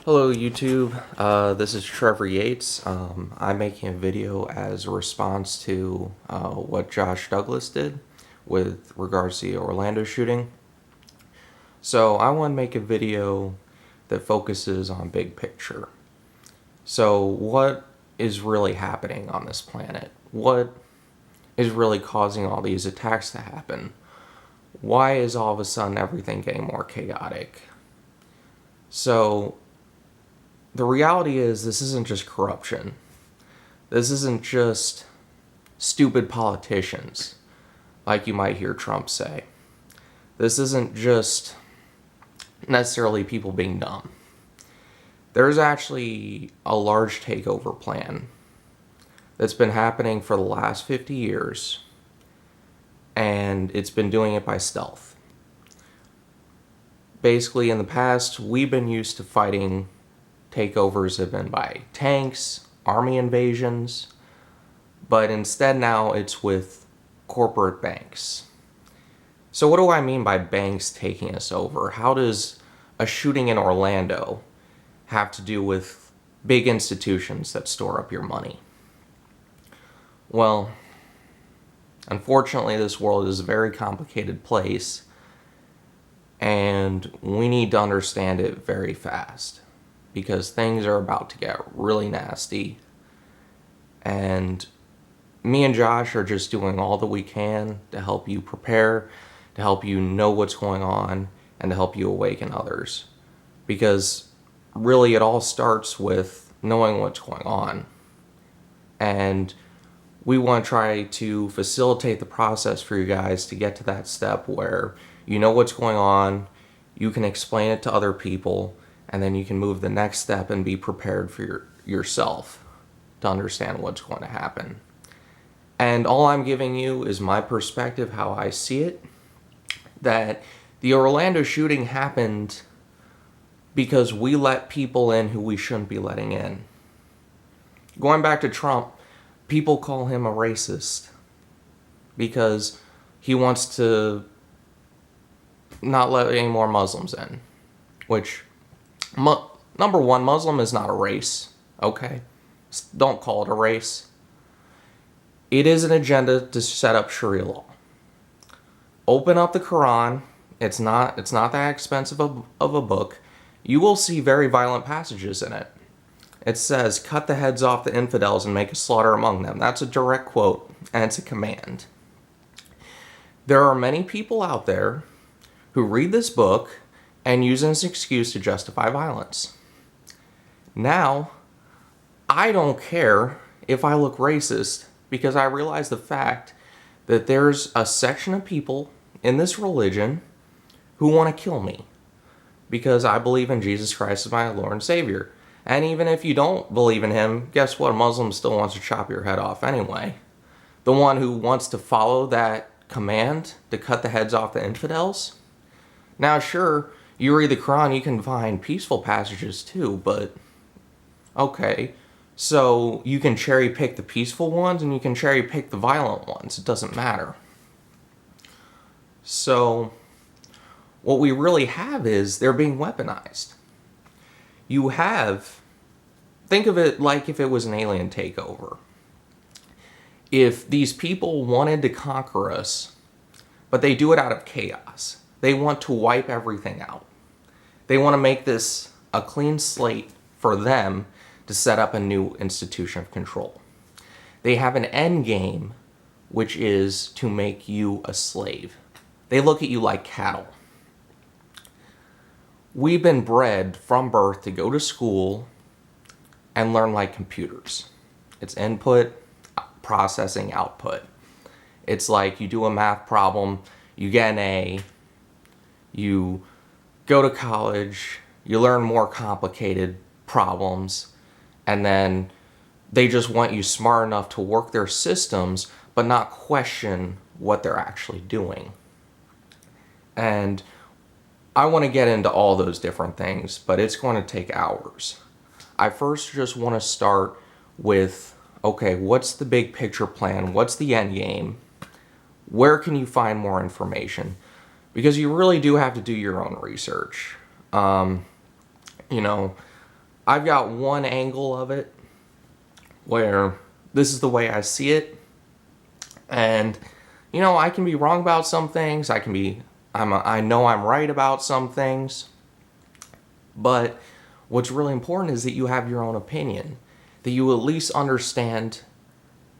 Hello YouTube, this is Trevor Yates. I'm making a video as a response to what Josh Douglas did with regards to the Orlando shooting. So I want to make a video that focuses on big picture. So what is really happening on this planet? What is really causing all these attacks to happen? Why is all of a sudden everything getting more chaotic? So the reality is this isn't just corruption. This isn't just stupid politicians, like you might hear Trump say. This isn't just necessarily people being dumb. There's actually a large takeover plan that's been happening for the last 50 years, and it's been doing it by stealth. Basically, in the past, we've been used to fighting takeovers have been by tanks, army invasions, but instead now it's with corporate banks. So what do I mean by banks taking us over? How does a shooting in Orlando have to do with big institutions that store up your money? Well, unfortunately, this world is a very complicated place, and we need to understand it very fast, because things are about to get really nasty, and me and Josh are just doing all that we can to help you prepare, to help you know what's going on, and to help you awaken others. Because really it all starts with knowing what's going on, and we want to try to facilitate the process for you guys to get to that step where you know what's going on, you can explain it to other people, and then you can move the next step and be prepared for yourself to understand what's going to happen. And all I'm giving you is my perspective, how I see it, that the Orlando shooting happened because we let people in who we shouldn't be letting in. Going back to Trump, people call him a racist because he wants to not let any more Muslims in, which number one, Muslim is not a race, okay? Don't call it a race. It is an agenda to set up Sharia law. Open up the Quran. It's not that expensive of a book. You will see very violent passages in it. It says, cut the heads off the infidels and make a slaughter among them. That's a direct quote, and it's a command. There are many people out there who read this book and use it as an excuse to justify violence. Now, I don't care if I look racist, because I realize the fact that there's a section of people in this religion who want to kill me because I believe in Jesus Christ as my Lord and Savior. And even if you don't believe in him, guess what? A Muslim still wants to chop your head off anyway. The one who wants to follow that command to cut the heads off the infidels. Now, sure, you read the Quran, you can find peaceful passages too, but okay, so you can cherry pick the peaceful ones and you can cherry pick the violent ones. It doesn't matter. So what we really have is they're being weaponized. You have, think of it like if it was an alien takeover. If these people wanted to conquer us, but they do it out of chaos. They want to wipe everything out. They want to make this a clean slate for them to set up a new institution of control. They have an end game, which is to make you a slave. They look at you like cattle. We've been bred from birth to go to school and learn like computers. It's input, processing, output. It's like you do a math problem, you get an A, you go to college, you learn more complicated problems, and then they just want you smart enough to work their systems but not question what they're actually doing. And I want to get into all those different things, but it's going to take hours. I first just want to start with, okay, what's the big picture plan? What's the end game? Where can you find more information? Because you really do have to do your own research. You know, I've got one angle of it where this is the way I see it. And, you know, I can be wrong about some things. I know I'm right about some things. But what's really important is that you have your own opinion. That you at least understand,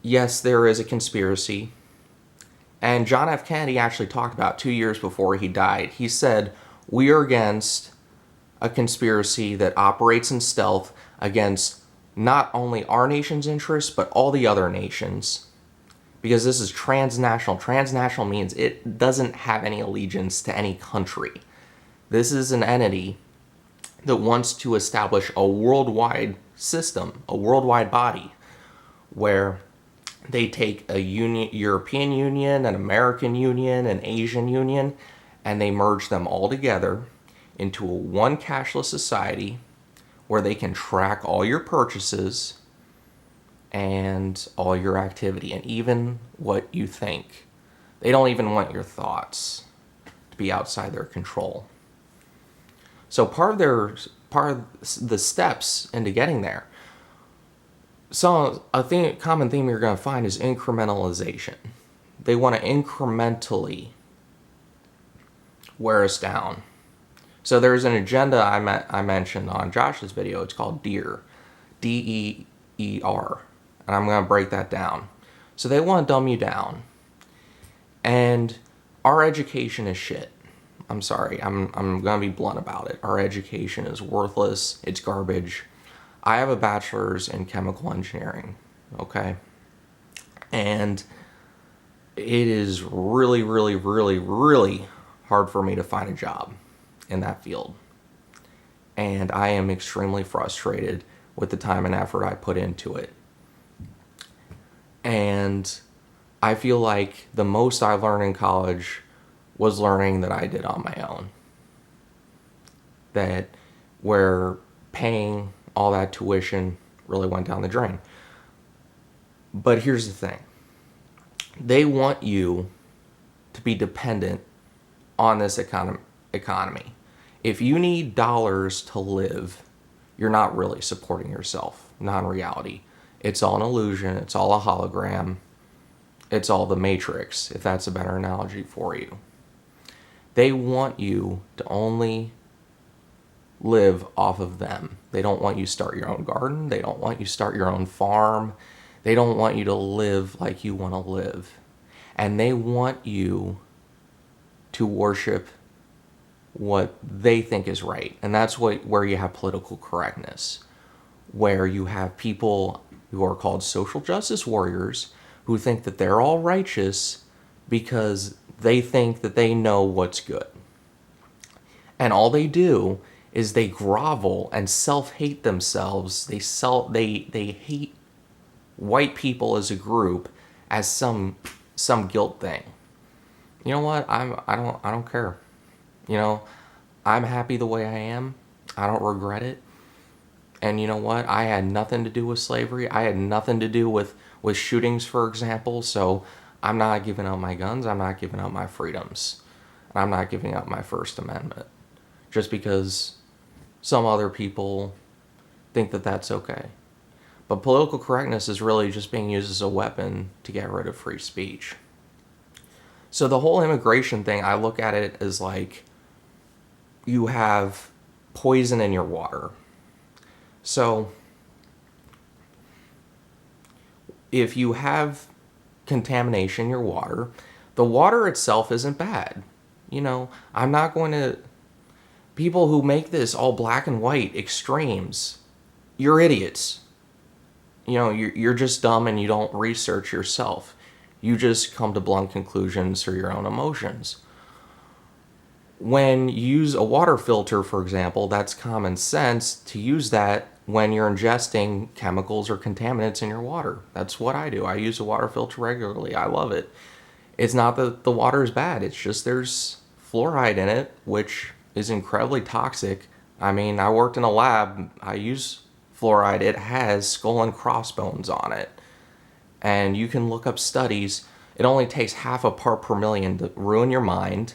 yes, there is a conspiracy. And John F. Kennedy actually talked about 2 years before he died. He said, we are against a conspiracy that operates in stealth against not only our nation's interests, but all the other nations. Because this is transnational. Transnational means it doesn't have any allegiance to any country. This is an entity that wants to establish a worldwide system, a worldwide body, where they take a European Union, an American Union, an Asian Union, and they merge them all together into one cashless society where they can track all your purchases and all your activity and even what you think. They don't even want your thoughts to be outside their control. So part of the steps into getting there. So common theme you're going to find is incrementalization. They want to incrementally wear us down. So there's an agenda I mentioned on Josh's video. It's called DEER, DEER, and I'm going to break that down. So they want to dumb you down, and our education is shit. I'm sorry. I'm going to be blunt about it. Our education is worthless. It's garbage. I have a bachelor's in chemical engineering, okay? And it is really, really, really, really hard for me to find a job in that field. And I am extremely frustrated with the time and effort I put into it. And I feel like the most I learned in college was learning that I did on my own. That where paying all that tuition really went down the drain. But here's the thing. They want you to be dependent on this economy. If you need dollars to live, you're not really supporting yourself. Non-reality. It's all an illusion. It's all a hologram. It's all the Matrix, if that's a better analogy for you. They want you to only live off of them. They don't want you to start your own garden. They don't want you to start your own farm. They don't want you to live like you want to live. And they want you to worship what they think is right. And that's where you have political correctness, where you have people who are called social justice warriors who think that they're all righteous because they think that they know what's good. And all they do is they grovel and self-hate themselves. They hate white people as a group as some guilt thing. You know what? I don't care. You know, I'm happy the way I am. I don't regret it. And you know what? I had nothing to do with slavery. I had nothing to do with shootings, for example. So I'm not giving up my guns. I'm not giving up my freedoms. I'm not giving up my First Amendment just because some other people think that that's okay. But political correctness is really just being used as a weapon to get rid of free speech. So the whole immigration thing, I look at it as like you have poison in your water. So if you have contamination in your water, the water itself isn't bad. You know, I'm not going to... People who make this all black and white extremes, you're idiots. You know, you're just dumb and you don't research yourself. You just come to blunt conclusions through your own emotions. When you use a water filter, for example, that's common sense to use that when you're ingesting chemicals or contaminants in your water. That's what I do. I use a water filter regularly. I love it. It's not that the water is bad. It's just there's fluoride in it, which is incredibly toxic. I mean, I worked in a lab. I use fluoride. It has skull and crossbones on it. And you can look up studies. It only takes half a part per million to ruin your mind,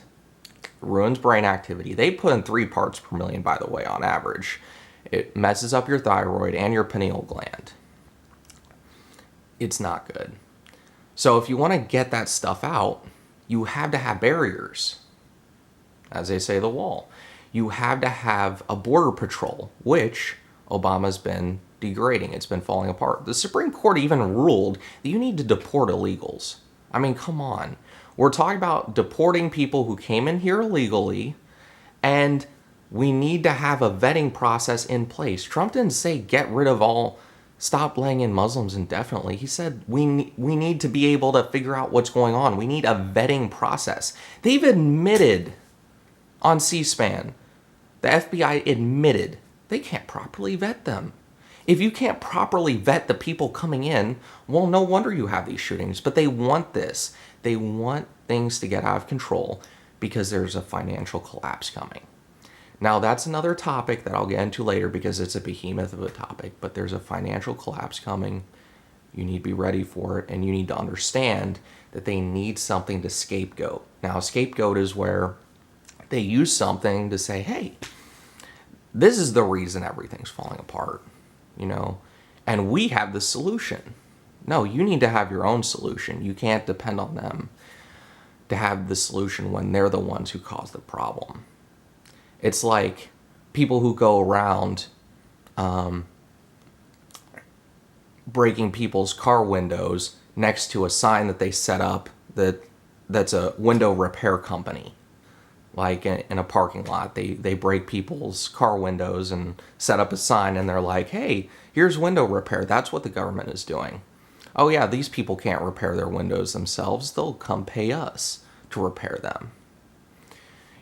ruins brain activity. They put in 3 parts per million, by the way, on average. It messes up your thyroid and your pineal gland. It's not good. So if you want to get that stuff out, you have to have barriers. As they say, the wall. You have to have a border patrol, which Obama's been degrading. It's been falling apart. The Supreme Court even ruled that you need to deport illegals. I mean, come on. We're talking about deporting people who came in here illegally, and we need to have a vetting process in place. Trump didn't say get rid of all, stop letting in Muslims indefinitely. He said we need to be able to figure out what's going on. We need a vetting process. They've admitted on C-SPAN, the FBI admitted they can't properly vet them. If you can't properly vet the people coming in, well, no wonder you have these shootings. But they want this. They want things to get out of control because there's a financial collapse coming. Now, that's another topic that I'll get into later because it's a behemoth of a topic, but there's a financial collapse coming. You need to be ready for it, and you need to understand that they need something to scapegoat. Now, a scapegoat is where they use something to say, hey, this is the reason everything's falling apart, and we have the solution. No, you need to have your own solution. You can't depend on them to have the solution when they're the ones who cause the problem. It's like people who go around breaking people's car windows next to a sign that they set up that's a window repair company. Like in a parking lot, they break people's car windows and set up a sign, and they're like, hey, here's window repair. That's what the government is doing. Oh yeah, these people can't repair their windows themselves. They'll come pay us to repair them.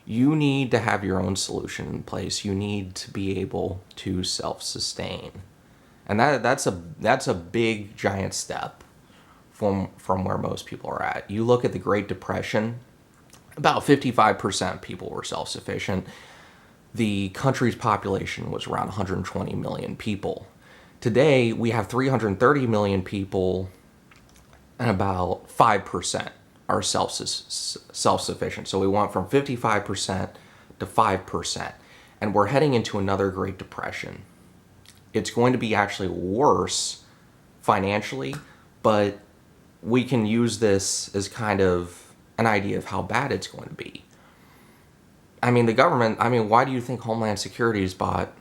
You need to have your own solution in place. You need to be able to self-sustain. And that's a big, giant step from where most people are at. You look at the Great Depression, about 55% of people were self-sufficient. The country's population was around 120 million people. Today, we have 330 million people, and about 5% are self-sufficient. So we went from 55% to 5%. And we're heading into another Great Depression. It's going to be actually worse financially, but we can use this as kind of an idea of how bad it's going to be. I mean, the government, why do you think Homeland Security has bought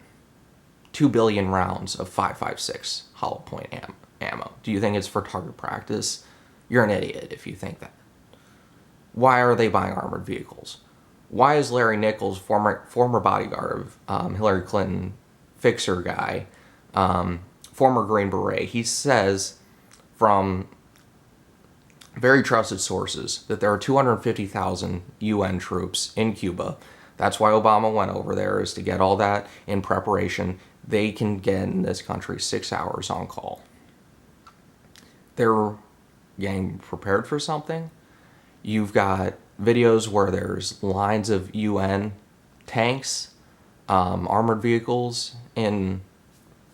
2 billion rounds of 5.56 hollow point ammo? Do you think it's for target practice? You're an idiot if you think that. Why are they buying armored vehicles? Why is Larry Nichols, former bodyguard of Hillary Clinton, fixer guy, former Green Beret, he says from very trusted sources that there are 250,000 UN troops in Cuba. That's why Obama went over there, is to get all that in preparation. They can get in this country 6 hours on call. They're getting prepared for something. You've got videos where there's lines of UN tanks, armored vehicles in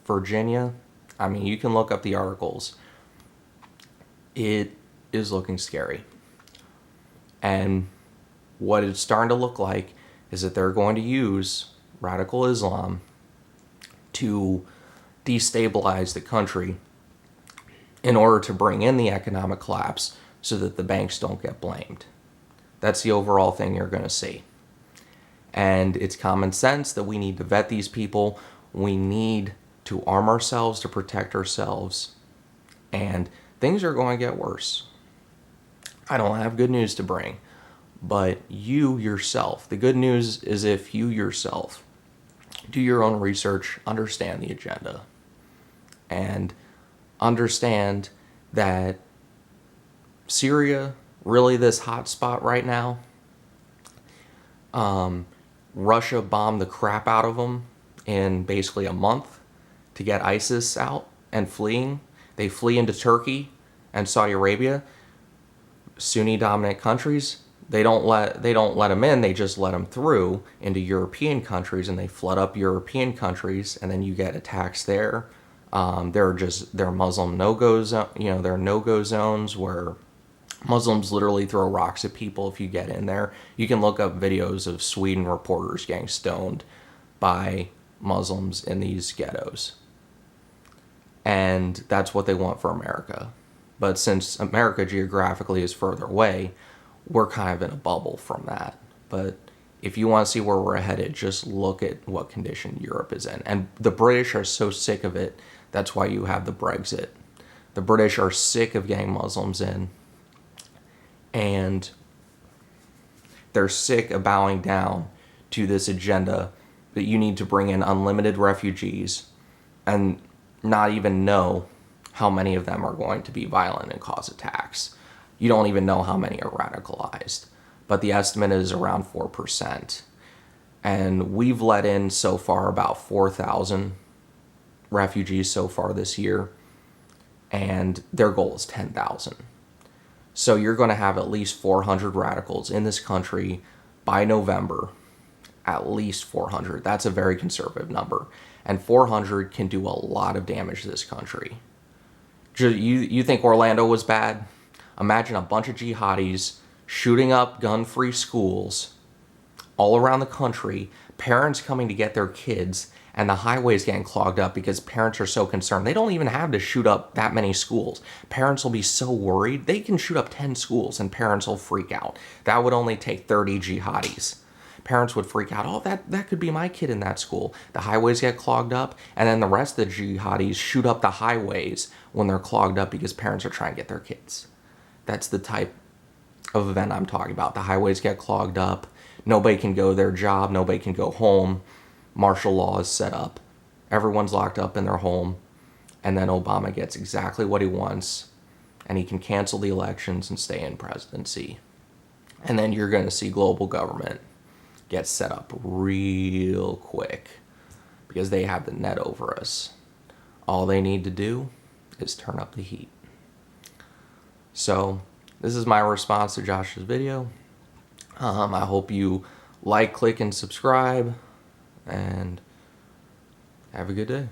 Virginia. You can look up the articles. It is looking scary. And what it's starting to look like is that they're going to use radical Islam to destabilize the country in order to bring in the economic collapse so that the banks don't get blamed. That's the overall thing you're going to see. And it's common sense that we need to vet these people. We need to arm ourselves to protect ourselves. And things are going to get worse. I don't have good news to bring, but you yourself, the good news is if you yourself do your own research, understand the agenda, and understand that Syria, really this hot spot right now, Russia bombed the crap out of them in basically a month to get ISIS out and fleeing. They flee into Turkey and Saudi Arabia, Sunni dominant countries. They don't let them in. They just let them through into European countries, and they flood up European countries, and then you get attacks there. They're Muslim no-go zone. There are no-go zones where Muslims literally throw rocks at people if you get in there. You can look up videos of Sweden reporters getting stoned by Muslims in these ghettos. And that's what they want for America. But since America geographically is further away, we're kind of in a bubble from that. But if you want to see where we're headed, just look at what condition Europe is in. And the British are so sick of it, that's why you have the Brexit. The British are sick of getting Muslims in, and they're sick of bowing down to this agenda that you need to bring in unlimited refugees and not even know how many of them are going to be violent and cause attacks. You don't even know how many are radicalized, but the estimate is around 4%. And we've let in so far about 4,000 refugees so far this year, and their goal is 10,000. So you're going to have at least 400 radicals in this country by November. At least 400. That's a very conservative number. And 400 can do a lot of damage to this country. You think Orlando was bad? Imagine a bunch of jihadis shooting up gun-free schools all around the country, parents coming to get their kids, and the highways getting clogged up because parents are so concerned. They don't even have to shoot up that many schools. Parents will be so worried. They can shoot up 10 schools and parents will freak out. That would only take 30 jihadis. Parents would freak out. Oh, that could be my kid in that school. The highways get clogged up, and then the rest of the jihadis shoot up the highways when they're clogged up because parents are trying to get their kids. That's the type of event I'm talking about. The highways get clogged up. Nobody can go to their job. Nobody can go home. Martial law is set up. Everyone's locked up in their home. And then Obama gets exactly what he wants. And he can cancel the elections and stay in presidency. And then you're going to see global government get set up real quick because they have the net over us. All they need to do is turn up the heat. So this is my response to Josh's video. I hope you like, click, and subscribe, and have a good day.